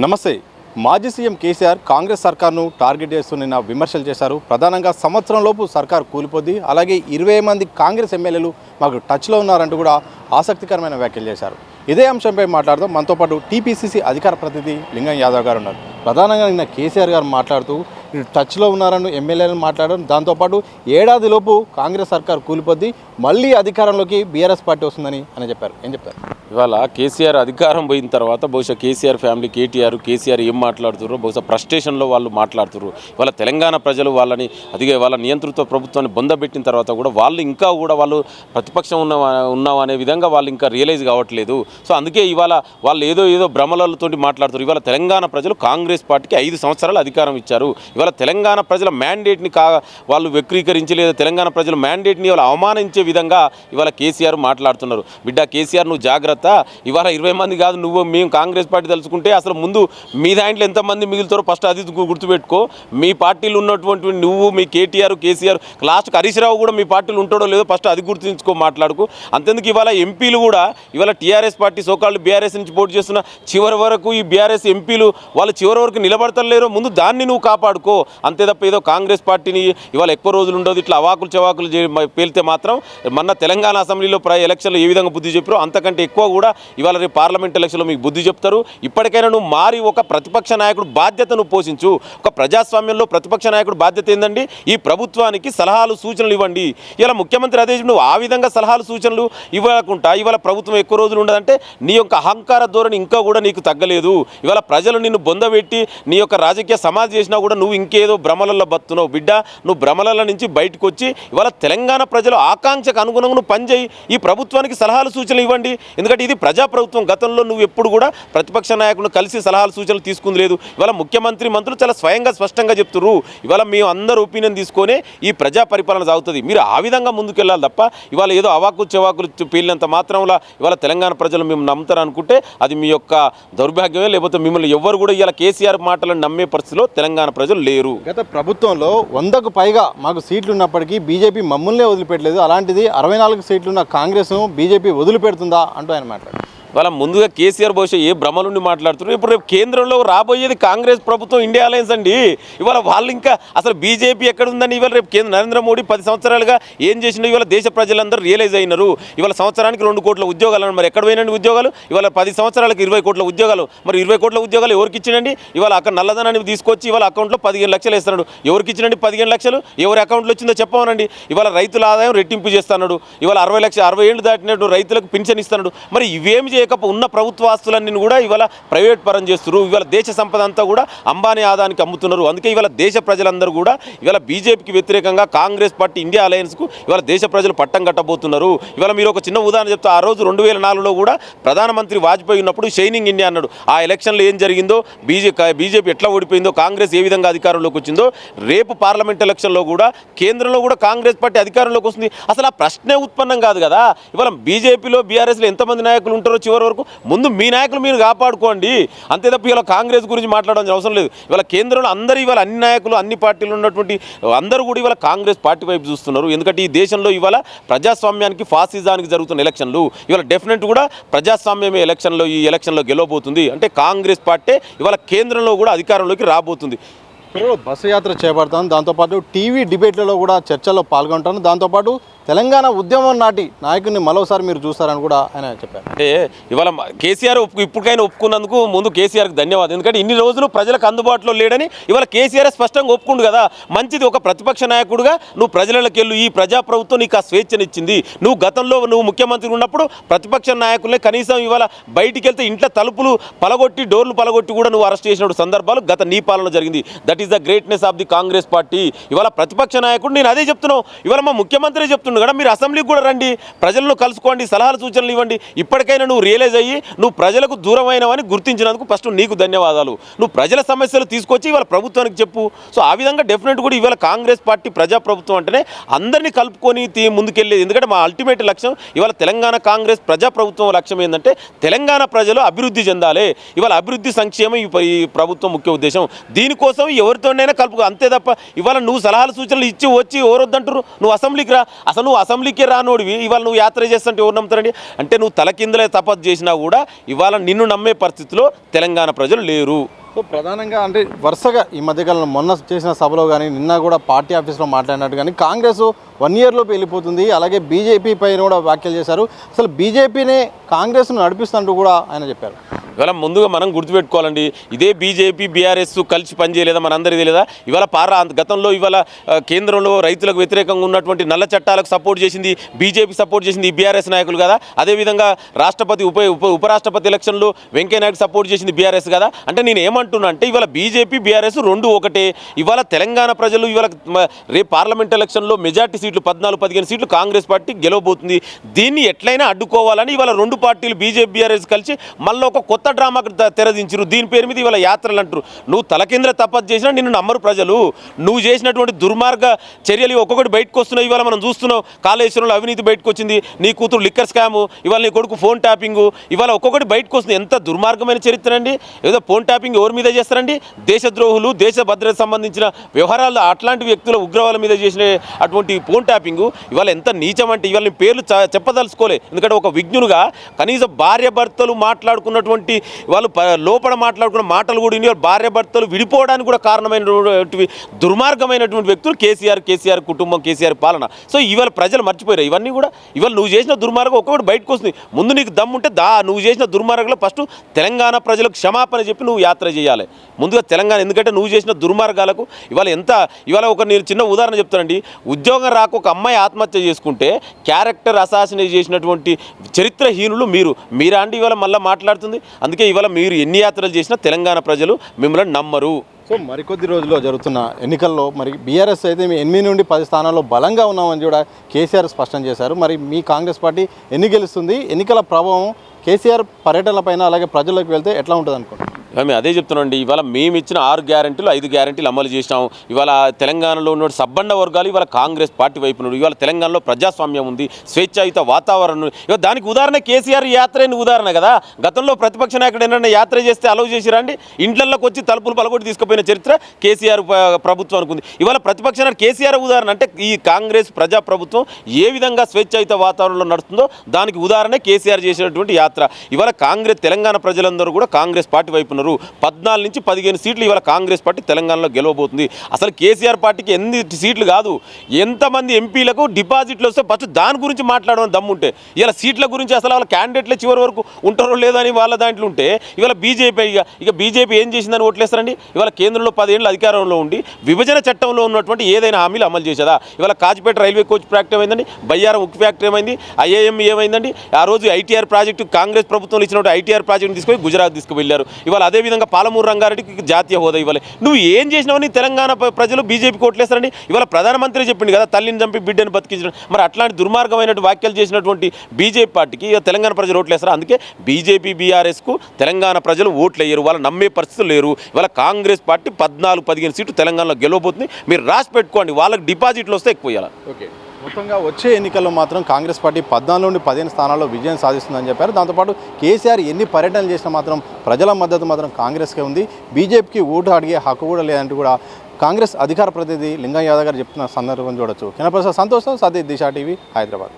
నమస్తే. మాజీ CM KCR Congress సర్కార్ను target చేస్తూ నిన్న విమర్శలు చేశారు. ప్రధానంగా సంవత్సరంలోపు సర్కార్ కూలిపోద్ది, అలాగే 20 మంది కాంగ్రెస్ ఎమ్మెల్యేలు మాకు టచ్లో ఉన్నారంటూ కూడా ఆసక్తికరమైన వ్యాఖ్యలు చేశారు. ఇదే అంశంపై మాట్లాడుతూ మనతో పాటు టీపీసీసీ అధికార ప్రతినిధి లింగం యాదవ్ గారు ఉన్నారు. ప్రధానంగా నిన్న కేసీఆర్ గారు మాట్లాడుతూ టచ్లో ఉన్నారని ఎమ్మెల్యేలను మాట్లాడడం, దాంతోపాటు ఏడాదిలోపు కాంగ్రెస్ సర్కార్ కూలిపోద్ది, మళ్ళీ అధికారంలోకి బీఆర్ఎస్ పార్టీ వస్తుందని అని చెప్పారు. ఏం చెప్తారు? ఇవాళ కేసీఆర్ అధికారం పోయిన తర్వాత బహుశా కేసీఆర్ ఫ్యామిలీ, కేసీఆర్ ఏం మాట్లాడుతున్నారు, బహుశా ఫ్రస్ట్రేషన్లో వాళ్ళు మాట్లాడుతున్నారు. ఇవాళ తెలంగాణ ప్రజలు వాళ్ళని వాళ్ళ నియంతృత్వ ప్రభుత్వాన్ని బొందబెట్టిన తర్వాత కూడా వాళ్ళు ఇంకా కూడా వాళ్ళు ప్రతిపక్షం ఉన్నాం అనే విధంగా వాళ్ళు ఇంకా రియలైజ్ కావట్లేదు. సో అందుకే ఇవాళ వాళ్ళు ఏదో భ్రమలతో మాట్లాడుతారు. ఇవాళ తెలంగాణ ప్రజలు కాంగ్రెస్ పార్టీకి 5 సంవత్సరాలు అధికారం ఇచ్చారు. ఇవాళ తెలంగాణ ప్రజల మ్యాండేట్ని వాళ్ళు వక్రీకరించి లేదా తెలంగాణ ప్రజల మ్యాండేట్ని ఇవాళ అవమానించే విధంగా ఇవాళ కేసీఆర్ మాట్లాడుతున్నారు. బిడ్డ కేసీఆర్ నువ్వు జాగ్రత్త, ఇవాళ 20 మంది కాదు మేము కాంగ్రెస్ పార్టీ తలుచుకుంటే అసలు ముందు మీ దాంట్లో ఎంతమంది మిగులుతారో ఫస్ట్ అది గుర్తుపెట్టుకో. మీ పార్టీలు ఉన్నటువంటి నువ్వు, మీ కేసీఆర్ లాస్ట్కి హరీష్ రావు కూడా మీ పార్టీలు ఉంటాడో లేదో ఫస్ట్ అది గుర్తుంచుకో, మాట్లాడుకో. అంతెందుకు ఇవాళ ఎంపీలు కూడా ఇవాళ టీఆర్ఎస్ పార్టీ సోకాళ్ళు బీఆర్ఎస్ నుంచి పోటీ చేస్తున్న చివరి వరకు ఈ బీఆర్ఎస్ ఎంపీలు వాళ్ళు చివరి వరకు నిలబడతలేరు. ముందు దాన్ని నువ్వు కాపాడుకో, అంతే తప్ప ఏదో కాంగ్రెస్ పార్టీని ఇవాళ ఎక్కువ రోజులు ఉండదు ఇట్లా అవాకులు చవాకులు పేలితే మాత్రం మొన్న తెలంగాణ అసెంబ్లీలో ఎలక్షన్లో ఏ విధంగా బుద్ధి చెప్పారో అంతకంటే ఎక్కువ కూడా ఇవాళ రేపు పార్లమెంట్ ఎలక్షన్లో మీకు బుద్ధి చెప్తారు. ఇప్పటికైనా నువ్వు మారి ఒక ప్రతిపక్ష నాయకుడు బాధ్యతను పోషించు. ఒక ప్రజాస్వామ్యంలో ప్రతిపక్ష నాయకుడు బాధ్యత ఏందండి? ఈ ప్రభుత్వానికి సలహాలు సూచనలు ఇవ్వండి. ఇలా ముఖ్యమంత్రి అదే నువ్వు ఆ విధంగా సలహాలు సూచనలు ఇవ్వకుండా ఇవాళ ప్రభుత్వం ఎక్కువ రోజులు ఉండదంటే నీ యొక్క అహంకార ధోరణి ఇంకా కూడా నీకు తగ్గలేదు. ఇవాళ ప్రజలు నిన్ను బొందబెట్టి నీ యొక్క రాజకీయ సమాజం చేసినా కూడా నువ్వు ఇంకేదో భ్రమలలో బతున్నావు. బిడ్డ నువ్వు భ్రమల నుంచి బయటకు వచ్చి ఇవాళ తెలంగాణ ప్రజల ఆకాంక్షకు అనుగుణంగా నువ్వు పనిచేయి. ఈ ప్రభుత్వానికి సలహాలు సూచనలు ఇవ్వండి. ఎందుకంటే ఇది ప్రజాప్రభుత్వం. గతంలో నువ్వు ఎప్పుడు కూడా ప్రతిపక్ష నాయకులను కలిసి సలహాలు సూచనలు తీసుకుంది లేదు. ఇవాళ ముఖ్యమంత్రి మంత్రులు చాలా స్వయంగా స్పష్టంగా చెప్తున్నారు. ఇవాళ మేము అందరూ ఒపీనియన్ తీసుకొని ఈ ప్రజా పరిపాలన సాగుతుంది. మీరు ఆ విధంగా ముందుకెళ్ళాలి తప్ప ఇవాళ ఏదో అవాకులు చెవాకులు పేలినంత మాత్రంలో ఇవాళ తెలంగాణ ప్రజలు మేము నమ్ముతారు అనుకుంటే అది మీ యొక్క దౌర్భాగ్యమే. లేకపోతే మిమ్మల్ని ఎవరు కూడా ఇవాళ కేసీఆర్ మాటలను నమ్మే పరిస్థితిలో తెలంగాణ ప్రజలు లేరు. గత ప్రభుత్వంలో 100కు పైగా మాకు సీట్లు ఉన్నప్పటికీ బీజేపీ మమ్మల్నే వదిలిపెట్టలేదు, అలాంటిది 64 సీట్లున్న కాంగ్రెస్ను బీజేపీ వదిలిపెడుతుందా అంటూ ఆయన మాట్లాడారు. వాళ్ళ ముందుగా కేసీఆర్ బహుశా ఏ భ్రమలుండి మాట్లాడుతున్నారు. ఇప్పుడు రేపు కేంద్రంలో రాబోయేది కాంగ్రెస్ ప్రభుత్వం, ఇండియా అలయన్స్ అండి. ఇవాళ వాళ్ళు ఇంకా అసలు బీజేపీ ఎక్కడుందని ఇవాళ రేపు నరేంద్ర మోడీ 10 సంవత్సరాలుగా ఏం చేసినా ఇవాళ దేశ ప్రజలందరూ రియలైజ్ అయినారు. ఇవాళ సంవత్సరానికి 2 కోట్ల ఉద్యోగాలు, మరి ఎక్కడ పోయినండి ఉద్యోగాలు? ఇవాళ 10 సంవత్సరాలకు 20 కోట్ల ఉద్యోగాలు. మరి 20 కోట్ల ఉద్యోగాలు ఎవరికి ఇచ్చినండి? ఇవాళ అక్కడ నల్లధనాన్ని తీసుకొచ్చి ఇవాళ అకౌంట్లో 15 లక్షలు వేస్తున్నాడు. ఎవరికి ఇచ్చినండి 15 లక్షలు? ఎవరి అకౌంట్లో వచ్చిందో చెప్పమనండి. ఇవాళ రైతుల ఆదాయం రెట్టింపు చేస్తున్నాడు. ఇవాళ 60 ఏళ్ళు దాటినట్టు రైతులకు పింఛన్ ఇస్తున్నాడు. మరి ఇవేమి ఉన్న ప్రభుత్వ ఆస్తులన్నీ కూడా ఇవాళ ప్రైవేట్ పరం చేస్తున్నారు. ఇవాళ దేశ సంపద అంతా కూడా అంబానీ ఆదాయానికి అమ్ముతున్నారు. అందుకే ఇవాళ దేశ ప్రజలందరూ కూడా ఇవాళ బీజేపీకి వ్యతిరేకంగా కాంగ్రెస్ పార్టీ ఇండియా అలయన్స్కు ఇవాళ దేశ ప్రజలు పట్టం కట్టబోతున్నారు. ఇవాళ మీరు ఒక చిన్న ఉదాహరణ చెప్తే, ఆ రోజు 2004లో కూడా ప్రధానమంత్రి వాజ్పేయి ఉన్నప్పుడు షైనింగ్ ఇండియా అన్నాడు. ఆ ఎలక్షన్లో ఏం జరిగిందో, బీజేపీ ఎట్లా ఓడిపోయిందో, కాంగ్రెస్ ఏ విధంగా అధికారంలోకి వచ్చిందో, రేపు పార్లమెంట్ ఎలక్షన్లో కూడా కేంద్రంలో కూడా కాంగ్రెస్ పార్టీ అధికారంలోకి వస్తుంది. అసలు ఆ ప్రశ్నే ఉత్పన్నం కాదు కదా. ఇవాళ బీజేపీలో బీఆర్ఎస్లో ఎంతమంది నాయకులు ఉంటారో చివరి వరకు ముందు మీ నాయకులు మీరు కాపాడుకోండి. అంతే తప్ప ఇవాళ కాంగ్రెస్ గురించి మాట్లాడాల్సిన అవసరం లేదు. ఇవాళ కేంద్రంలో అందరూ ఇవాళ అన్ని నాయకులు, అన్ని పార్టీలు ఉన్నటువంటి అందరూ కూడా ఇవాళ కాంగ్రెస్ పార్టీ వైపు చూస్తున్నారు. ఎందుకంటే ఈ దేశంలో ఇవాళ ప్రజాస్వామ్యానికి ఫాసిజానికి జరుగుతున్న ఎలక్షన్లు, ఇవాళ డెఫినెట్ కూడా ప్రజాస్వామ్యమే ఈ ఎలక్షన్లో గెలవబోతుంది. అంటే కాంగ్రెస్ పార్టీ ఇవాళ కేంద్రంలో కూడా అధికారంలోకి రాబోతుంది. బస్సు యాత్ర చేపడతాను, దాంతోపాటు టీవీ డిబేట్లలో కూడా చర్చల్లో పాల్గొంటాను, దాంతోపాటు తెలంగాణ ఉద్యమం నాటి నాయకుడిని మరోసారి మీరు చూస్తారని కూడా ఆయన చెప్పారు. అంటే ఇవాళ కేసీఆర్ ఇప్పటికైనా ఒప్పుకున్నందుకు ముందు కేసీఆర్కి ధన్యవాదాలు. ఎందుకంటే ఇన్ని రోజులు ప్రజలకు అందుబాటులో లేడని ఇవాళ కేసీఆర్ స్పష్టంగా ఒప్పుకుండు కదా. మంచిది, ఒక ప్రతిపక్ష నాయకుడిగా నువ్వు ప్రజలకు వెళ్ళు. ఈ ప్రజాప్రభుత్వం నీకు ఆ స్వేచ్ఛనిచ్చింది. నువ్వు గతంలో ప్రతిపక్ష ఉన్నప్పుడు ప్రతిపక్ష నాయకులే కనీసం ఇవాళ బయటికి వెళ్తే ఇంట్లో తలుపులు పలగొట్టి, డోర్లు పలగొట్టి కూడా నువ్వు అరెస్ట్ చేసిన సందర్భాలు గత నీ పాలన జరిగింది. That is the greatness of the Congress party. ఇవాళ ప్రతిపక్ష నాయకుడు నేను అదే చెప్తున్నావు. ఇవాళ మా ముఖ్యమంత్రి చెప్తున్నావు కదా, మీరు అసెంబ్లీకి కూడా రండి, ప్రజలను కలుసుకోండి, సలహాలు సూచనలు ఇవ్వండి. ఇప్పటికైనా నువ్వు రియలైజ్ అయ్యి నువ్వు ప్రజలకు దూరమైనవని గుర్తించినందుకు ఫస్ట్ నీకు ధన్యవాదాలు. నువ్వు ప్రజల సమస్యలు తీసుకొచ్చి ఇవాళ ప్రభుత్వానికి చెప్పు. సో ఆ విధంగా డెఫినెట్ కూడా ఇవాళ కాంగ్రెస్ పార్టీ ప్రజాప్రభుత్వం అంటేనే అందరినీ కలుపుకొని ముందుకెళ్ళేది. ఎందుకంటే మా అల్టిమేట్ లక్ష్యం ఇవాళ తెలంగాణ కాంగ్రెస్ ప్రజాప్రభుత్వం లక్ష్యం ఏంటంటే తెలంగాణ ప్రజలు అభివృద్ధి చెందాలి. ఇవాళ అభివృద్ధి సంక్షేమం ఈ ప్రభుత్వం ముఖ్య ఉద్దేశం. దీనికోసం ఎవరితోనైనా కలుపుకో, అంతే తప్ప ఇవాళ నువ్వు సలహాలు సూచనలు ఇచ్చి వచ్చి ఎవరొద్దంటారు? నువ్వు అసెంబ్లీకి రా. అసలు నువ్వు అసెంబ్లీకే రానోడివి ఇవాళ నువ్వు యాత్ర చేస్తుంటే ఎవరు నమ్ముతారండి? అంటే నువ్వు తలకిందులే తపస్సు చేసినా కూడా ఇవాళ నిన్ను నమ్మే పరిస్థితిలో తెలంగాణ ప్రజలు లేరు. సో ప్రధానంగా అంటే వరుసగా ఈ మధ్యకాలంలో మొన్న చేసిన సభలో కానీ నిన్న కూడా పార్టీ ఆఫీస్లో మాట్లాడినట్టు కానీ కాంగ్రెస్ 1 ఇయర్లోపు వెళ్ళిపోతుంది, అలాగే బీజేపీ పైన కూడా వ్యాఖ్యలు చేశారు. అసలు బీజేపీనే కాంగ్రెస్ను నడిపిస్తున్నట్టు కూడా ఆయన చెప్పారు. ఇవాళ ముందుగా మనం గుర్తుపెట్టుకోవాలండి, ఇదే బీజేపీ బీఆర్ఎస్ కలిసి పనిచేయలేదా మనందరికీ తెలియదా? ఇవాళ గతంలో ఇవాళ కేంద్రంలో రైతులకు వ్యతిరేకంగా ఉన్నటువంటి నల్ల చట్టాలకు సపోర్ట్ చేసింది బీజేపీ, సపోర్ట్ చేసింది బీఆర్ఎస్ నాయకులు కదా. అదేవిధంగా రాష్ట్రపతి ఉపరాష్ట్రపతి ఎలక్షన్లో వెంకయ్యనాయుడు సపోర్ట్ చేసింది బీఆర్ఎస్ కదా. అంటే నేను ఏమంటున్నా అంటే ఇవాళ బీజేపీ బీఆర్ఎస్ రెండు ఒకటే. ఇవాళ తెలంగాణ ప్రజలు ఇవాళ రేపు పార్లమెంట్ ఎలక్షన్లో మెజార్టీ సీట్లు 14-15 సీట్లు కాంగ్రెస్ పార్టీ గెలవబోతుంది. దీన్ని ఎట్లయినా అడ్డుకోవాలని ఇవాళ రెండు పార్టీలు బీజేపీ బీఆర్ఎస్ కలిసి మళ్ళీ ఒక కొత్త డ్రామాకు తెరదించారు. దీని పేరు మీద ఇవాళ యాత్రలు అంటారు. నువ్వు తలకింద్ర తపస్సు చేసినా నిన్ను నమ్మరు ప్రజలు. నువ్వు చేసినటువంటి దుర్మార్గ చర్యలు ఒక్కొక్కటి బయటకు వస్తున్నాయి. ఇవాళ మనం చూస్తున్నాం, కాళేశ్వరంలో అవినీతి బయటకు వచ్చింది, నీ కూతురు లిక్కర్ స్కాము, ఇవాళ నీ కొడుకు ఫోన్ ట్యాపింగు, ఇవాళ ఒక్కొక్కటి బయటకు వస్తుంది. ఎంత దుర్మార్గమైన చరిత్ర అండి. ఏదో ఫోన్ ట్యాపింగ్ ఎవరి మీద చేస్తారండి? దేశద్రోహులు, దేశ భద్రతకు సంబంధించిన వ్యవహారాలు అట్లాంటి వ్యక్తుల ఉగ్రవాళ్ళ మీద చేసిన అటువంటి ఫోన్ ట్యాపింగు ఇవాళ ఎంత నీచం అంటే ఇవాళ నేను పేర్లు చెప్పదలుచుకోలే. ఎందుకంటే ఒక విజ్ఞునుగా కనీసం భార్య భర్తలు మాట్లాడుకున్నటువంటి వాళ్ళు లోపల మాట్లాడుకున్న మాటలు కూడా ఇవాళ భార్య భర్తలు విడిపోవడానికి కూడా కారణమైనటువంటి దుర్మార్గమైనటువంటి వ్యక్తులు కేసీఆర్ కుటుంబం, కేసీఆర్ పాలన. సో ఇవాళ ప్రజలు మర్చిపోయారు ఇవన్నీ కూడా. ఇవాళ నువ్వు చేసిన దుర్మార్గం ఒక్కొక్కటి బయటకు వస్తుంది. ముందు నీకు దమ్ముంటే నువ్వు చేసిన దుర్మార్గంలో ఫస్ట్ తెలంగాణ ప్రజలకు క్షమాపణ చెప్పి నువ్వు యాత్ర చేయాలి ముందుగా తెలంగాణ. ఎందుకంటే నువ్వు చేసిన దుర్మార్గాలకు ఇవాళ నేను చిన్న ఉదాహరణ చెప్తానండి. ఉద్యోగం రాక ఒక అమ్మాయి ఆత్మహత్య చేసుకుంటే క్యారెక్టర్ అసాసినేట్ చేసినటువంటి చరిత్రహీనులు మీరా అండి ఇవాళ మళ్ళీ మాట్లాడుతుంది. అందుకే ఇవాళ మీరు ఎన్ని యాత్రలు చేసినా తెలంగాణ ప్రజలు మిమ్మల్ని నమ్మరు. సో మరికొద్ది రోజుల్లో జరుగుతున్న ఎన్నికల్లో మరి బీఆర్ఎస్ అయితే 8 నుండి 10 స్థానాల్లో బలంగా ఉన్నామని కూడా కేసీఆర్ స్పష్టం చేశారు. మరి మీ కాంగ్రెస్ పార్టీ ఎన్ని గెలుస్తుంది? ఎన్నికల ప్రభావం కేసీఆర్ పర్యటనలపైన అలాగే ప్రజల్లోకి వెళ్తే ఎట్లా ఉంటుంది అనుకుంటున్నాను? మేము అదే చెప్తున్నాండి. ఇవాళ మేము ఇచ్చిన 6 గ్యారెంటీలు 5 గ్యారెంటీలు అమలు చేసినాం. ఇవాళ తెలంగాణలో ఉన్న సబ్బండ వర్గాలు ఇవాళ కాంగ్రెస్ పార్టీ వైపు నుండి ఇవాళ తెలంగాణలో ప్రజాస్వామ్యం ఉంది, స్వేచ్ఛాయుత వాతావరణం. ఇవాళ దానికి ఉదాహరణ కేసీఆర్ యాత్రని ఉదాహరణ కదా. గతంలో ప్రతిపక్ష నాయకుడు ఏంటంటే యాత్ర చేస్తే అలౌ చేసిరండి, ఇంట్లలోకి వచ్చి తలుపులు పలగొట్టి తీసుకుపోయిన చరిత్ర కేసీఆర్ ప్రభుత్వం అనుకుంది. ఇవాళ ప్రతిపక్ష నాయకుడు కేసీఆర్ ఉదాహరణ. అంటే ఈ కాంగ్రెస్ ప్రజాప్రభుత్వం ఏ విధంగా స్వేచ్ఛాయుత వాతావరణంలో నడుస్తుందో దానికి ఉదాహరణ కేసీఆర్ చేసినటువంటి యాత్ర. ఇవాళ తెలంగాణ ప్రజలందరూ కూడా కాంగ్రెస్ పార్టీ వైపు 14 నుంచి 15 సీట్లు ఇవాళ కాంగ్రెస్ పార్టీ తెలంగాణలో గెలవబోతుంది. అసలు కేసీఆర్ పార్టీకి ఎన్ని సీట్లు కాదు, ఎంతమంది ఎంపీలకు డిపాజిట్లు వస్తే ఫస్ట్ దాని గురించి మాట్లాడమని దమ్ముంటే ఇవాళ సీట్ల గురించి అసలు వాళ్ళ క్యాండిడేట్లే చివరి వరకు ఉంటారో లేదో అని వాళ్ళ దాంట్లో ఉంటే ఇవాళ బీజేపీ ఏం చేసిందని ఓట్లేస్తారండి? ఇవాళ కేంద్రంలో 10 ఏళ్ళు అధికారంలో ఉండి విభజన చట్టంలో ఉన్నటువంటి ఏదైనా హామీలు అమలు చేసేదా? ఇవాళ కాచిపేట రైల్వే కోచ్ ఫ్యాక్టరీ ఏమైందండి, బయ్యారం ఉక్కు ఫ్యాక్టరీ ఏమైంది, ఐఏఎం ఏమైందండి? ఆ రోజు ఐటీఆర్ ప్రాజెక్టు కాంగ్రెస్ ప్రభుత్వంలో ఇచ్చినటువంటి ఐటీఆర్ ప్రాజెక్టుని తీసుకొని గుజరాత్ తీసుకువెళ్ళారు. ఇవాళ అదేవిధంగా పాలమూరు రంగారెడ్డికి జాతీయ హోదా ఇవ్వాలి. నువ్వు ఏం చేసినావని తెలంగాణ ప్రజలు బీజేపీ కోట్లేస్తారండి? ఇవాళ ప్రధానమంత్రి చెప్పింది కదా తల్లిని చంపి బిడ్డను బతికించడం. మరి అట్లాంటి దుర్మార్గమైన వ్యాఖ్యలు చేసినటువంటి బీజేపీ పార్టీకి తెలంగాణ ప్రజలు ఓట్లేస్తారు. అందుకే బీజేపీ బీఆర్ఎస్కు తెలంగాణ ప్రజలు ఓట్లు వేయరు, వాళ్ళు నమ్మే పరిస్థితులు లేరు. ఇవాళ కాంగ్రెస్ పార్టీ 14-15 సీట్లు తెలంగాణలో గెలవబోతుంది. మీరు రాసి పెట్టుకోండి, వాళ్ళకి డిపాజిట్లు వస్తే ఎక్కువ ఇవ్వాలి. ఓకే, మొత్తంగా వచ్చే ఎన్నికల్లో మాత్రం కాంగ్రెస్ పార్టీ 14 నుండి 15 స్థానాల్లో విజయం సాధిస్తుందని చెప్పారు. దాంతోపాటు కేసీఆర్ ఎన్ని పర్యటనలు చేసినా మాత్రం ప్రజల మద్దతు మాత్రం కాంగ్రెస్కే ఉంది. బీజేపీకి ఓటు అడిగే హక్కు కూడా లేదంటూ కూడా కాంగ్రెస్ అధికార ప్రతినిధి లింగం యాదవ్ గారు చెప్తున్న సందర్భం చూడొచ్చు. కెనప్రసాద్ సంతోషం, సతీష్, దిశ టీవీ, హైదరాబాద్.